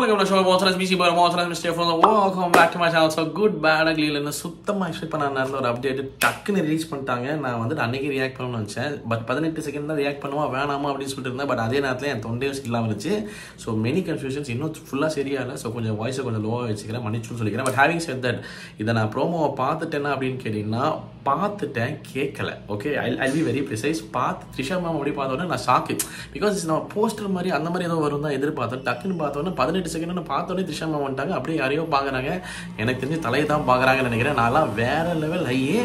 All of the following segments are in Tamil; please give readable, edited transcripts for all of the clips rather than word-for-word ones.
welcome to the show. Welcome back to my channel. So good, bad, ugly. சுத்தமா எக்ஸ்பெக்ட் பண்ண நேரத்தில் ஒரு அப்டேட் டக்குன்னு ரிலீஸ் பண்ணிட்டாங்க. நான் வந்துட்டு அன்னைக்கு ரியாக்ட் பண்ணணும்னு நினச்சேன். பட் 18 செகண்ட் தான் ரியாக்ட் பண்ணுவா வேணாமா அப்படின்னு சொல்லிட்டு இருந்தேன். பட் அதே நேரத்தில் என் தொண்டையும் இல்லாமல் இருந்துச்சு. ஸோ மெனி கன்ஃபியூஷன்ஸ் இன்னும் ஃபுல்லாக சரியா இல்லை. ஸோ கொஞ்சம் வாய்ஸை கொஞ்சம் லோவாக வச்சுக்கிறேன், மன்னிச்சுன்னு சொல்லிக்கிறேன். பட் ஹேவிங் செட் தட் இதை நான் ப்ரோமோவை பார்த்துட்டேன்னா அப்படின்னு கேட்டிங்கன்னா பார்த்துட்டேன், கேட்கல. Okay, I be very precise. பார்த்து த்ரிஷா மேம் அப்படி பார்த்தோன்னே நான் ஷாக்கு. பிகாஸ் நான் போஸ்டர் மாதிரி அந்த மாதிரி ஏதோ வரும் தான் எதிர்பார்த்தேன். டக்குன்னு பார்த்தோன்னே 18 செகண்ட் பார்த்தோன்னே த்ரிஷா மேம் வந்துட்டாங்க. அப்படியே யாரையோ பார்க்குறாங்க. எனக்கு தெரிஞ்சு தலையை தான் பார்க்குறாங்கன்னு நினைக்கிறேன். நான்லாம் வேற லெவல் ஐயே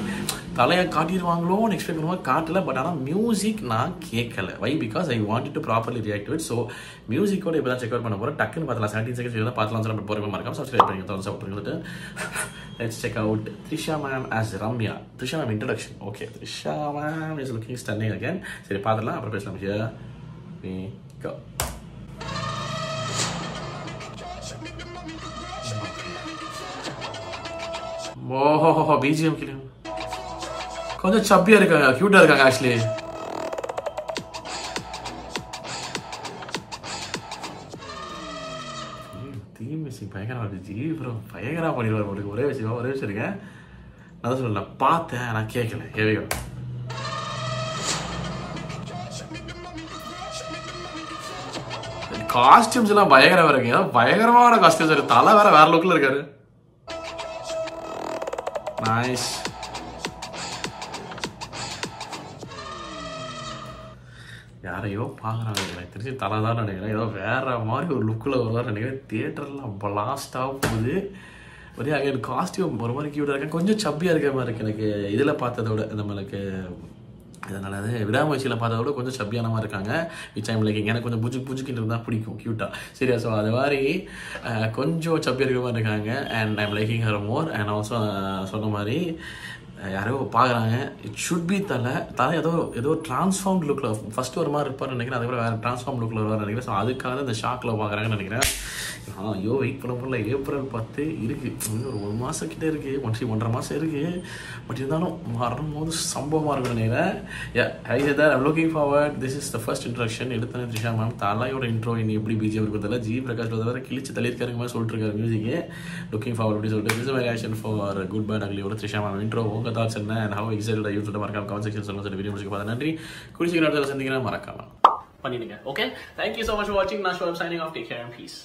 தலையை காட்டிடுவாங்களோன்னு எக்ஸ்பெக்ட் பண்ணுவோம், காட்டல. பட் ஆனால் மியூசிக் நான் கேட்கல. Why? Because I wanted to properly react to it. So மியூசிக்கோட இப்போ தான் செக் அவுட் பண்ண போகிறேன். டக்குன்னு பார்த்தலாம் 17 செகண்ட்ஸ் தான் பார்த்துலாம் சொல்ல போகிற மறக்காம சப்ஸ்கிரைப் பண்ணி தோணும் சாப்பிட்டு. Let's check out Trisha ma'am as Ramya. Trisha ma'am introduction. Okay, Trisha ma'am is looking stunning again. சரி பார்த்துலாம், அப்புறம் பேசலாம். Here we go. ஓஹோ, பிஜிஎம் கிளி கொஞ்சம் சப்பியா இருக்காங்க, கியூட்டா இருக்காங்க. ஆக்சுவலி தீம் மியூசிக் பயங்கரமா இருந்துச்சு. ப்ரோ பயங்கரமா பண்ணிடுவார் உங்களுக்கு. ஒரே விஷயம் இருங்க, நான் தான் சொல்லல, பார்த்தேன் நான் கேட்கல. எவையோ காஸ்டியூம்ஸ் எல்லாம் பயங்கரமா இருக்குங்க. பயங்கரமான காஸ்டியூம்ஸ் இருக்கு. தலை வேற லுக்ல இருக்காரு. நைஸ். யாரையோ பார்க்குறாங்க, எனக்கு தெரிஞ்சு தலை தான் நினைக்கிறேன். ஏதோ வேற மாதிரி ஒரு லுக்கில் வருவார் நினைக்கிறேன். தியேட்டர்லாம் பிளாஸ்டாக போகுது. ஒரே அங்கே காஸ்டியூம் ஒரு மாதிரி கியூட்டாக இருக்கேன். கொஞ்சம் சப்பியாக இருக்கிற மாதிரி இருக்குது எனக்கு இதில் பார்த்ததோட. நம்மளுக்கு இதனால விடாமுயற்சியில் பார்த்ததோட கொஞ்சம் சப்பியான மாதிரி இருக்காங்க. Which I'm liking. எனக்கு கொஞ்சம் புஜுக்கிட்டு இருந்தால் பிடிக்கும், க்யூட்டாக. சரியா? ஸோ அது மாதிரி கொஞ்சம் சப்பியாக இருக்கிற மாதிரி இருக்காங்க. And I'm liking her more. And also சொன்ன மாதிரி யாரோ பார்க்குறாங்க. இட் ஷுட் பி தலை ஏதோ டிரான்ஸ்ஃபார்ம் லுக்கில் ஃபஸ்ட்டு ஒரு மாதிரி இருப்பார்னு நினைக்கிறேன். அதுக்கப்புறம் வேறு டிரான்ஸ்ஃபார்ம் லுக்கில் வருவார்னு நினைக்கிறேன். ஸோ அதுக்காக இந்த ஷாக்கில் பார்க்குறாங்கன்னு நினைக்கிறேன். ஐயோ வெயிட் பண்ண முடியல. April 10 இருக்குது, ஒரு 1 மாதம் கிட்டே இருக்குது, 1.5 மாதம் இருக்குது. பட் இருந்தாலும் வரும்போது சம்பவமாக இருக்குன்னு நினைக்கிறேன். I'm looking forward. This is the first introduction. எடுத்தேன் த்ரிஷா மேம். தலையோட இன்ட்ரோ இன்னும் எப்படி பிஜிஎம் இருக்கிறதில்ல. ஜி பிரகாஷ் வேறு கிழிச்சு தள்ளியிருக்காருங்க மாதிரி சொல்லிட்டு இருக்காரு மியூசிக்கு. லுக்கிங் ஃபார்வர்ட் அப்படி சொல்லிட்டு this my reaction for Good Bad அக்லியோட த்ரிஷா மேம் இன்ட்ரோ. உங்கள் தாட்ஸ் என்ன and how excited I you சொல்லிட்டு மறக்காம கமெண்ட் செக்ஷன் சொல்லுங்கள். வீடியோ முடிச்சு பார்த்தா நன்றி. குடிச்சிக்கிற இடத்துல சந்திக்கிறேன், மறக்காம பண்ணிடுங்க. Okay, thank you so much for வாட்சிங். நான் show signing off. Take care and piece.